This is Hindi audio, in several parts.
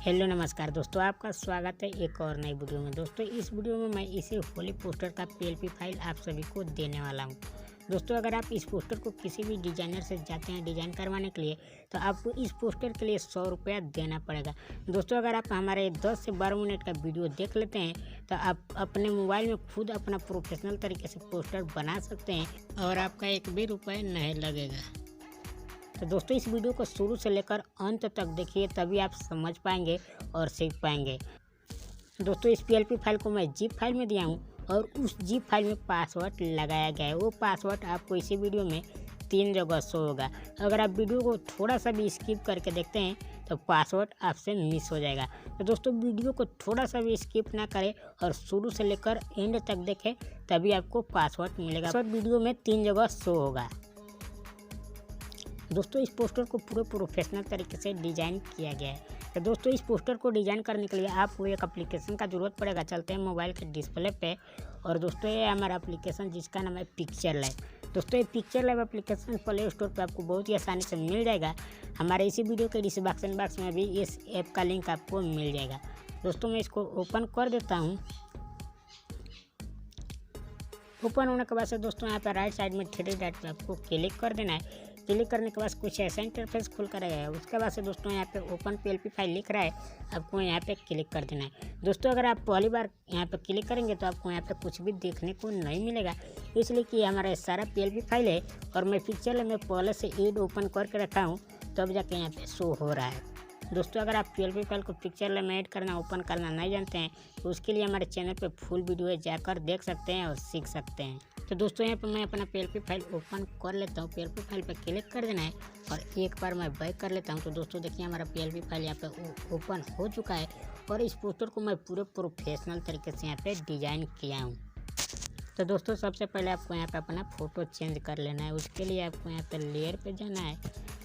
हेलो नमस्कार दोस्तों, आपका स्वागत है एक और नई वीडियो में। दोस्तों इस वीडियो में मैं इसे होली पोस्टर का पीएलपी फाइल आप सभी को देने वाला हूं। दोस्तों अगर आप इस पोस्टर को किसी भी डिजाइनर से जाते हैं डिज़ाइन करवाने के लिए तो आपको इस पोस्टर के लिए 100 रुपया देना पड़ेगा। दोस्तों अगर आप हमारे 10 से 12 मिनट का वीडियो देख लेते हैं तो आप अपने मोबाइल में खुद अपना प्रोफेशनल तरीके से पोस्टर बना सकते हैं और आपका एक भी रुपये नहीं लगेगा। तो दोस्तों इस वीडियो को शुरू से लेकर अंत तक देखिए, तभी आप समझ पाएंगे और सीख पाएंगे। दोस्तों इस पीएलपी फाइल को मैं जिप फाइल में दिया हूँ और उस जिप फाइल में पासवर्ड लगाया गया है। वो पासवर्ड आपको इसी वीडियो में 3 जगह शो होगा। अगर आप वीडियो को थोड़ा सा भी स्किप करके देखते हैं तो पासवर्ड आपसे मिस हो जाएगा। तो दोस्तों वीडियो को थोड़ा सा भी स्किप ना करें और शुरू से लेकर एंड तक देखें, तभी आपको पासवर्ड मिलेगा। पासवर्ड वीडियो में 3 जगह शो होगा। दोस्तों इस पोस्टर को पूरे प्रोफेशनल तरीके से डिज़ाइन किया गया है। तो दोस्तों इस पोस्टर को डिज़ाइन करने के लिए आपको एक एप्लीकेशन का ज़रूरत पड़ेगा। चलते हैं मोबाइल के डिस्प्ले पे और दोस्तों ये हमारा एप्लीकेशन जिसका नाम है पिक्चर लैब। दोस्तों ये picture lab application play store पे आपको बहुत ही आसानी से मिल जाएगा। हमारे इसी वीडियो के डिस्क्रिप्शन बॉक्स में भी इस ऐप का लिंक आपको मिल जाएगा। दोस्तों मैं इसको ओपन कर देता हूँ। ओपन होने के बाद से दोस्तों यहाँ पर राइट साइड में थ्री डॉट पे आपको क्लिक कर देना है। क्लिक करने के बाद कुछ ऐसा इंटरफेस खुल कर आएगा। उसके बाद से दोस्तों यहाँ पे ओपन पीएलपी फाइल लिख रहा है, आपको यहाँ पे क्लिक कर देना है। दोस्तों अगर आप पहली बार यहाँ पे क्लिक करेंगे तो आपको यहाँ पे कुछ भी देखने को नहीं मिलेगा, इसलिए कि हमारा सारा पीएलपी फाइल है और मैं पिक्चर में पहले से एड ओपन करके रखा हूँ, तब जाके यहाँ पे शो हो रहा है। दोस्तों अगर आप पीएलपी फाइल को पिक्चर में ऐड करना ओपन करना नहीं जानते हैं तो उसके लिए हमारे चैनल पे फुल वीडियो है, जाकर देख सकते हैं और सीख सकते हैं। तो दोस्तों यहाँ पे मैं अपना पीएलपी फाइल ओपन कर लेता हूँ। पीएलपी फाइल पे क्लिक कर देना है और एक बार मैं बैक कर लेता हूँ। तो दोस्तों देखिए हमारा पीएलपी फाइल यहाँ पे ओपन हो चुका है और इस पोस्टर को मैं पूरे प्रोफेशनल तरीके से यहाँ पे डिज़ाइन किया हूँ। तो दोस्तों सबसे पहले आपको यहाँ पे अपना फ़ोटो चेंज कर लेना है। उसके लिए आपको यहाँ पे लेयर पे जाना है।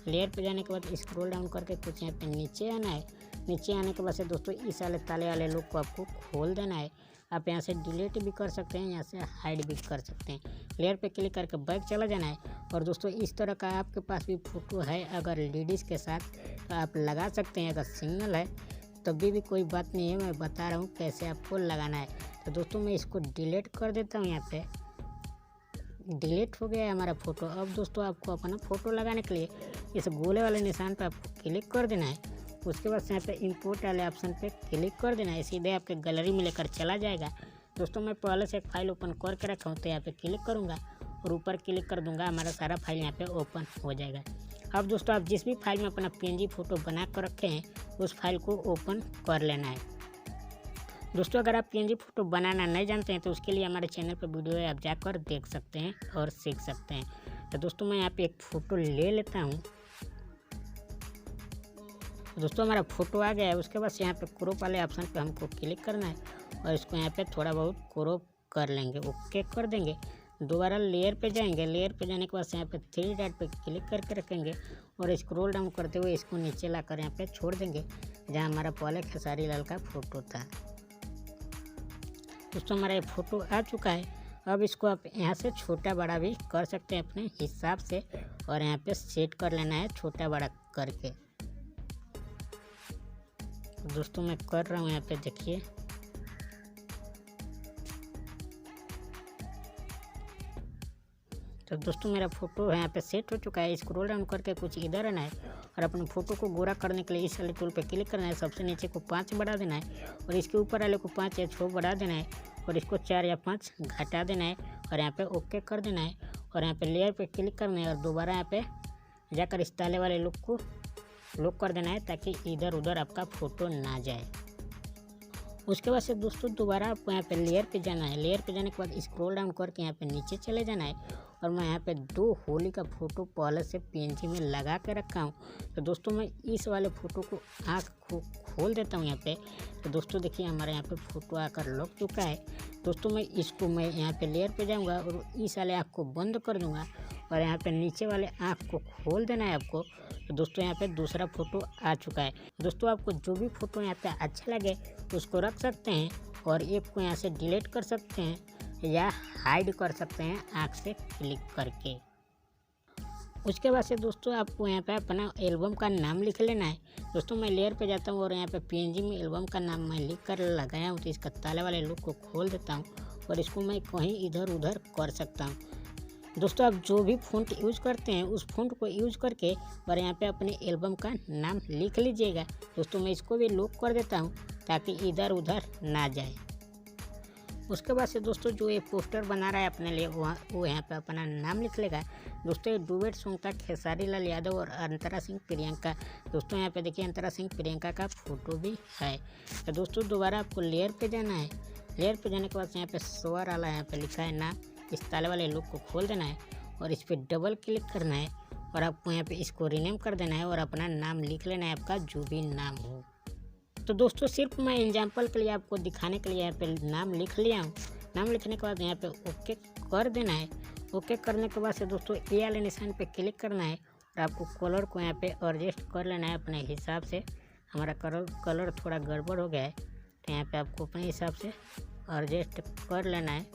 लेयर पे जाने के बाद स्क्रॉल डाउन करके कुछ यहाँ पे नीचे आना है। नीचे आने के बाद से दोस्तों इस वाले ताले वाले लुक को आपको खोल देना है। आप यहाँ से डिलीट भी कर सकते हैं, यहाँ से हाइड भी कर सकते हैं। लेयर पे क्लिक करके बैक चला जाना है और दोस्तों इस तरह का आपके पास भी फ़ोटो है अगर लेडीज़ के साथ तो आप लगा सकते हैं। अगर सिंगल है तभी भी कोई बात नहीं है, मैं बता रहा हूँ कैसे आपको लगाना है। तो दोस्तों मैं इसको डिलीट कर देता हूँ। यहाँ पे डिलीट हो गया है हमारा फ़ोटो। अब दोस्तों आपको अपना फ़ोटो लगाने के लिए इस गोले वाले निशान पे आपको क्लिक कर देना है। उसके बाद यहाँ पे इंपोर्ट वाले ऑप्शन पे क्लिक कर देना है, सीधे आपके गैलरी में लेकर चला जाएगा। दोस्तों मैं पहले से एक फाइल ओपन करके रखा हूँ, तो यहाँ पे क्लिक करूँगा और ऊपर क्लिक कर दूँगा, हमारा सारा फाइल यहाँ पे ओपन हो जाएगा। अब दोस्तों आप जिस भी फाइल में अपना PNG फ़ोटो बना कर रखे हैं उस फाइल को ओपन कर लेना है। दोस्तों अगर आप PNG फ़ोटो बनाना नहीं जानते हैं तो उसके लिए हमारे चैनल पर वीडियो है, आप जाकर देख सकते हैं और सीख सकते हैं। तो दोस्तों मैं यहाँ पे एक फ़ोटो ले लेता हूँ। दोस्तों हमारा फ़ोटो आ गया है। उसके बाद यहाँ पे क्रॉप वाले ऑप्शन पे हमको क्लिक करना है और इसको यहाँ पे थोड़ा बहुत क्रॉप कर लेंगे, ओके कर देंगे। दोबारा लेयर पे जाएंगे। लेयर पे जाने के बाद यहाँ पे थ्री डॉट पे क्लिक करके रखेंगे और स्क्रॉल डाउन करते हुए इसको नीचे लाकर यहाँ पे छोड़ देंगे जहाँ हमारा पहले खेसारी लाल का फ़ोटो था। दोस्तों हमारा ये फ़ोटो आ चुका है। अब इसको आप यहाँ से छोटा बड़ा भी कर सकते हैं अपने हिसाब से और यहाँ पे सेट कर लेना है छोटा बड़ा करके। दोस्तों मैं कर रहा हूँ, यहाँ पे देखिए। तो दोस्तों मेरा फ़ोटो यहाँ पे सेट हो चुका है। स्क्रॉल डाउन करके कुछ इधर आना है और अपने फ़ोटो को गोरा करने के लिए इस वाले टूल पे क्लिक करना है। सबसे नीचे को 5 बढ़ा देना है और इसके ऊपर वाले को 5 या 6 बढ़ा देना है और इसको 4 या 5 घटा देना है और यहाँ पे ओके कर देना है और यहाँ पे लेयर पे क्लिक करना है और दोबारा यहाँ पे जाकर इस ताले वाले लुक को लॉक कर देना है ताकि इधर उधर आपका फ़ोटो ना जाए। उसके बाद से दोस्तों दोबारा आपको यहाँ पे लेयर पे जाना है। लेयर पे जाने के बाद स्क्रॉल डाउन करके यहाँ पे नीचे चले जाना है और मैं यहाँ पे 2 होली का फ़ोटो पहले से PNG में लगा के रखा हूँ। तो दोस्तों मैं इस वाले फ़ोटो को आँख खोल देता हूँ यहाँ पे। तो दोस्तों देखिए हमारे यहाँ पे फ़ोटो आकर लग चुका है। दोस्तों मैं यहाँ पे लेयर पे जाऊँगा और इस वाले आँख को बंद कर दूँगा और यहाँ पे नीचे वाले आँख को खोल देना है आपको। तो दोस्तों यहाँ पे दूसरा फ़ोटो आ चुका है। दोस्तों आपको जो भी फ़ोटो यहाँ पे अच्छा लगे उसको रख सकते हैं और एक को यहाँ से डिलीट कर सकते हैं या हाइड कर सकते हैं आँख से क्लिक करके। उसके बाद से दोस्तों आपको यहाँ पे अपना एल्बम का नाम लिख लेना है। दोस्तों मैं लेयर पे जाता हूँ और यहाँ पे पीएनजी में एल्बम का नाम मैं लिख कर लगाया हूँ। तो इसका ताले वाले लुक को खोल देता हूँ और इसको मैं कहीं इधर उधर कर सकता हूँ। दोस्तों आप जो भी फ़ॉन्ट यूज करते हैं उस फ़ॉन्ट को यूज करके और यहाँ पे अपने एल्बम का नाम लिख लीजिएगा। दोस्तों मैं इसको भी लॉक कर देता हूँ ताकि इधर उधर ना जाए। उसके बाद से दोस्तों जो ये पोस्टर बना रहा है अपने लिए वो यहाँ पे अपना नाम लिख लेगा। दोस्तों ये डुएट सॉन्ग था खेसारी लाल यादव और अंतरा सिंह प्रियंका। दोस्तों यहाँ पे देखिए अंतरा सिंह प्रियंका का फोटो भी है। तो दोस्तों दोबारा आपको लेयर पे जाना है। लेयर पे जाने के बाद यहाँ पे स्वर वाला यहाँ पे लिखा है नाम, इस ताले वाले लुक को खोल देना है और इस पर डबल क्लिक करना है और आपको यहाँ पे इसको रीनेम कर देना है और अपना नाम लिख लेना है, आपका जो भी नाम हो। तो दोस्तों सिर्फ मैं एग्जाम्पल के लिए आपको दिखाने के लिए यहाँ पे नाम लिख लिया हूँ। नाम लिखने के बाद यहाँ पे ओके कर देना है। ओके करने के बाद से दोस्तों ए वाले निशान पे क्लिक करना है और आपको कलर को यहाँ पे एडजस्ट कर लेना है अपने हिसाब से। हमारा कलर थोड़ा गड़बड़ हो गया है तो यहाँ पे आपको अपने हिसाब से एडजस्ट कर लेना है।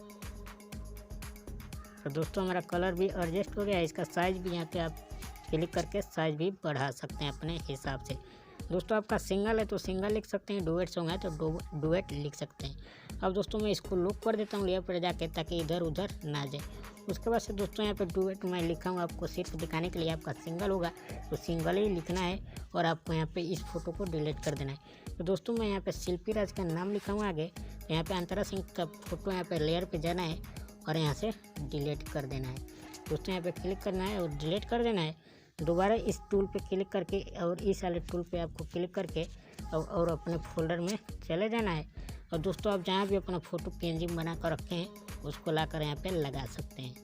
तो दोस्तों हमारा कलर भी एडजस्ट हो गया है। इसका साइज़ भी यहाँ पे आप क्लिक करके साइज़ भी बढ़ा सकते हैं अपने हिसाब से। दोस्तों आपका सिंगल है तो सिंगल लिख सकते हैं, डुएट सॉन्ग है तो डुएट लिख सकते हैं। अब दोस्तों मैं इसको लॉक कर देता हूँ लेयर पर जाके ताकि इधर उधर ना जाए। उसके बाद से दोस्तों यहाँ पे डुएट मैं लिखा हूँ, आपको सिर्फ दिखाने के लिए। आपका सिंगल होगा तो सिंगल ही लिखना है और आपको यहाँ पे इस फोटो को डिलीट कर देना है। तो दोस्तों मैं यहाँ पे शिल्पी राज का नाम लिखा हूँ आगे। तो यहाँ पे अंतरा सिंह का फोटो यहाँ पे लेयर पे जाना है और यहाँ से डिलीट कर देना है। दोस्तों यहाँ पे क्लिक करना है और डिलीट कर देना है। दोबारा इस टूल पे क्लिक करके और इस वाले टूल पे आपको क्लिक करके और अपने फोल्डर में चले जाना है। और दोस्तों आप जहाँ भी अपना फ़ोटो पीएनजी बना कर रखे हैं उसको लाकर यहाँ पे लगा सकते हैं।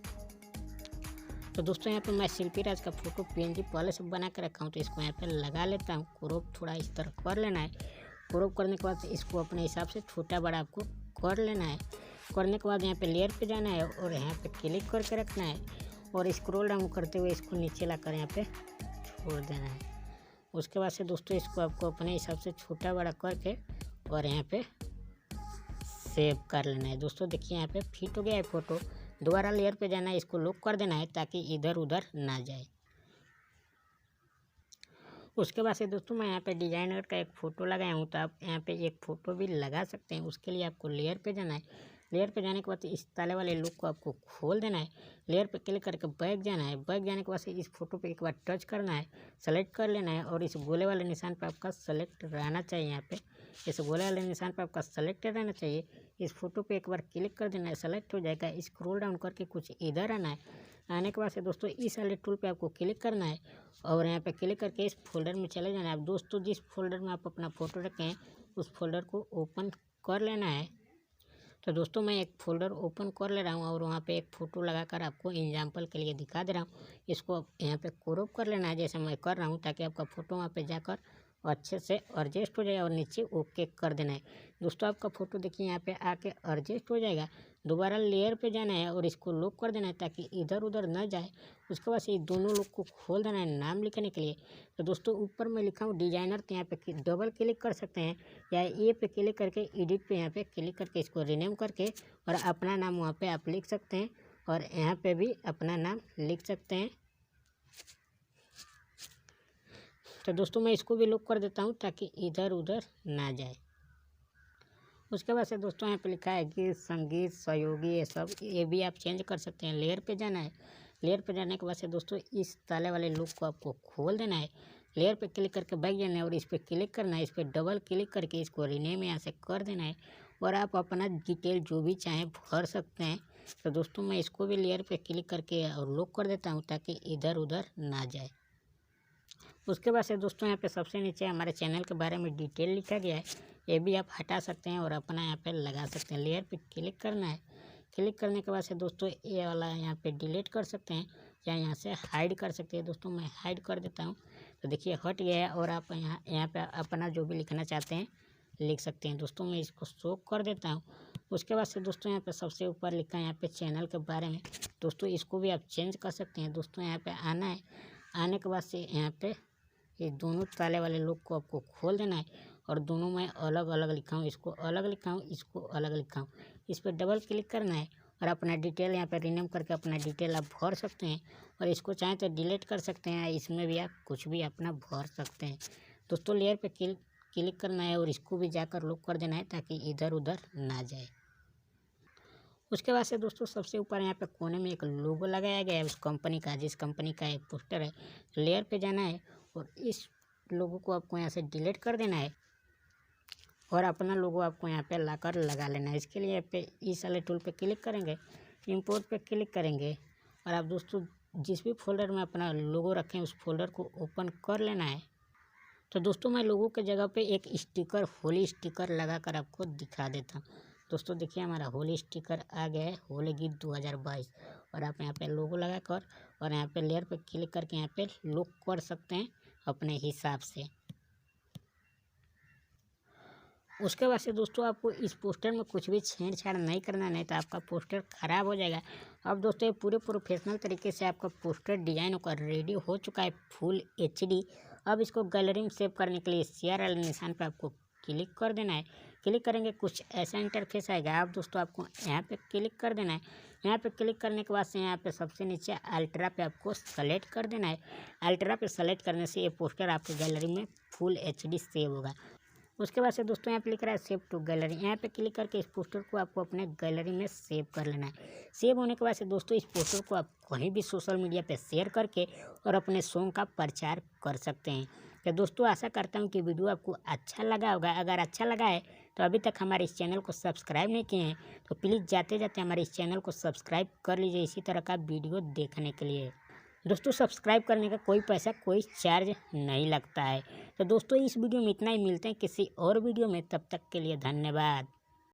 तो दोस्तों यहाँ पे मैं शिल्पी राज का फ़ोटो पीएनजी पहले से बना कर रखा हूँ तो इसको यहाँ पे लगा लेता हूँ। क्रॉप थोड़ा इस तरह कर लेना है। क्रॉप करने के बाद इसको अपने हिसाब से छोटा बड़ा आपको कर लेना है। करने के बाद यहाँ पे लेयर पे जाना है और यहाँ पे क्लिक करके रखना है और स्क्रॉल डाउन करते हुए इसको नीचे लाकर यहाँ पे छोड़ देना है। उसके बाद से दोस्तों इसको आपको अपने हिसाब से छोटा बड़ा करके और यहाँ पे सेव कर लेना है। दोस्तों देखिए यहाँ पे फिट हो गया है फ़ोटो। दोबारा लेयर पे जाना है, इसको लॉक कर देना है ताकि इधर उधर ना जाए। उसके बाद से दोस्तों मैं यहाँ पे डिजाइनर का एक फ़ोटो लगाया हूँ तो आप यहाँ पे एक फ़ोटो भी लगा सकते हैं। उसके लिए आपको लेयर पे जाना है। लेयर पे जाने के बाद इस ताले वाले लुक को आपको खोल देना है। लेयर पे क्लिक करके बैक जाना है। बैक जाने के बाद इस फोटो पे एक बार टच करना है, सेलेक्ट कर लेना है और इस गोले वाले निशान पे आपका सेलेक्ट रहना चाहिए। यहाँ पे इस गोले वाले निशान पे आपका सेलेक्ट रहना चाहिए। इस फोटो पे एक बार क्लिक कर देना है, सेलेक्ट हो जाएगा। स्क्रॉल डाउन करके कुछ इधर आना है। आने के बाद से दोस्तों इस वाले टूल पे आपको क्लिक करना है और यहाँ पे क्लिक करके इस फोल्डर में चले जाना है। अब दोस्तों जिस फोल्डर में आप अपना फ़ोटो रखें हैं उस फोल्डर को ओपन कर लेना है। तो दोस्तों मैं एक फ़ोल्डर ओपन कर ले रहा हूँ और वहाँ पे एक फ़ोटो लगाकर आपको एग्जाम्पल के लिए दिखा दे रहा हूँ। इसको यहाँ पे क्रॉप कर लेना है जैसे मैं कर रहा हूँ ताकि आपका फ़ोटो वहाँ पे जाकर अच्छे से एडजस्ट हो जाए और नीचे ओके कर देना है। दोस्तों आपका फ़ोटो देखिए यहाँ पे आके एडजस्ट हो जाएगा। दोबारा लेयर पे जाना है और इसको लॉक कर देना है ताकि इधर उधर न जाए। उसके बाद से दोनों लोग को खोल देना है नाम लिखने के लिए। तो दोस्तों ऊपर मैं लिखा हूँ डिजाइनर, तो यहाँ पे डबल क्लिक कर सकते हैं या ए पे क्लिक करके एडिट पे यहाँ पे क्लिक करके इसको रीनेम करके और अपना नाम वहाँ पे आप लिख सकते हैं और यहाँ पे भी अपना नाम लिख सकते हैं। तो दोस्तों मैं इसको भी लॉक कर देता हूँ ताकि इधर उधर ना जाए। उसके बाद से दोस्तों यहाँ पे लिखा है गीत संगीत सहयोगी, ये सब ये भी आप चेंज कर सकते हैं। लेयर पे जाना है। लेयर पे जाने के बाद से दोस्तों इस ताले वाले लुक को आपको खोल देना है। लेयर पे क्लिक करके बैक जाना है और इस पर क्लिक करना है। इस पर डबल क्लिक करके इसको रीनेम यहाँ से कर देना है और आप अपना डिटेल जो भी चाहें भर सकते हैं। तो दोस्तों मैं इसको भी लेयर पे क्लिक करके और लॉक कर देता हूँ ताकि इधर उधर ना जाए। उसके बाद से दोस्तों यहाँ पे सबसे नीचे हमारे चैनल के बारे में डिटेल लिखा गया है, ये भी आप हटा सकते हैं और अपना यहाँ पे लगा सकते हैं। लेयर पे क्लिक करना है। क्लिक करने के बाद से दोस्तों ये वाला यहाँ पे डिलीट कर सकते हैं या यहाँ से हाइड कर सकते हैं। दोस्तों मैं हाइड कर देता हूँ तो देखिए हट गया है और आप यहाँ पे अपना जो भी लिखना चाहते हैं लिख सकते हैं। दोस्तों मैं इसको शो कर देता हूँ। उसके बाद से दोस्तों यहाँ पे सबसे ऊपर लिखा है यहाँ पे चैनल के बारे में। दोस्तों इसको भी आप चेंज कर सकते हैं। दोस्तों यहाँ पे आना है। आने के बाद से यहाँ पे ये दोनों ताले वाले लुक को आपको खोल देना है और दोनों में अलग अलग लिखा हूँ, इसको अलग लिखा हूँ, इसको अलग लिखा हूँ। इस पर डबल क्लिक करना है और अपना डिटेल यहाँ पे रीनेम करके अपना डिटेल आप भर सकते हैं। और इसको चाहें तो डिलीट कर सकते हैं, इसमें भी आप कुछ भी अपना भर सकते हैं। दोस्तों लेयर पे क्लिक करना है और इसको भी जाकर लॉक कर देना है ताकि इधर उधर ना जाए। उसके बाद से दोस्तों सबसे ऊपर यहाँ पे कोने में एक लोगो लगाया गया है उस कंपनी का, जिस कंपनी का एक पोस्टर है। लेयर पे जाना है और इस लोगो को आपको यहाँ से डिलीट कर देना है और अपना लोगो आपको यहाँ पे लाकर लगा लेना है। इसके लिए यहाँ पे इस वाले टूल पे क्लिक करेंगे, इंपोर्ट पे क्लिक करेंगे और आप दोस्तों जिस भी फोल्डर में अपना लोगो रखें उस फोल्डर को ओपन कर लेना है। तो दोस्तों मैं लोगों के जगह पे एक स्टिकर, होली स्टिकर लगा कर आपको दिखा देता हूँ। दोस्तों देखिए हमारा होली स्टिकर आ गया है, होली गीत 2022। और आप यहाँ पे लोगो लगा कर और यहाँ पे लेयर पे क्लिक करके यहाँ पे लॉक कर सकते हैं अपने हिसाब से। उसके बाद से दोस्तों आपको इस पोस्टर में कुछ भी छेड़छाड़ नहीं करना, नहीं तो आपका पोस्टर ख़राब हो जाएगा। अब दोस्तों ये पूरे प्रोफेशनल तरीके से आपका पोस्टर डिजाइन होकर रेडी हो चुका है फुल HD। अब इसको गैलरी में सेव करने के लिए शेयर वाले निशान पर आपको क्लिक कर देना है। क्लिक करेंगे कुछ ऐसा इंटरफेस आएगा। अब दोस्तों आपको यहाँ पे क्लिक कर देना है। यहाँ पे क्लिक करने के बाद से यहाँ पे सबसे नीचे अल्ट्रा पे आपको सेलेक्ट कर देना है। अल्ट्रा पे सेलेक्ट करने से ये पोस्टर आपके गैलरी में फुल HD सेव होगा। उसके बाद से दोस्तों यहाँ पे लिख रहा है सेव टू गैलरी, यहाँ पे क्लिक करके इस पोस्टर को आपको अपने गैलरी में सेव कर लेना है। सेव होने के बाद से दोस्तों इस पोस्टर को आप कहीं भी सोशल मीडिया पे शेयर करके और अपने सॉन्ग का प्रचार कर सकते हैं। तो दोस्तों आशा करता हूँ कि वीडियो आपको अच्छा लगा होगा। अगर अच्छा लगा है तो अभी तक हमारे इस चैनल को सब्सक्राइब नहीं किए हैं तो प्लीज़ जाते जाते हमारे इस चैनल को सब्सक्राइब कर लीजिए इसी तरह का वीडियो देखने के लिए। दोस्तों सब्सक्राइब करने का कोई पैसा, कोई चार्ज नहीं लगता है। तो दोस्तों इस वीडियो में इतना ही, मिलते हैं किसी और वीडियो में, तब तक के लिए धन्यवाद।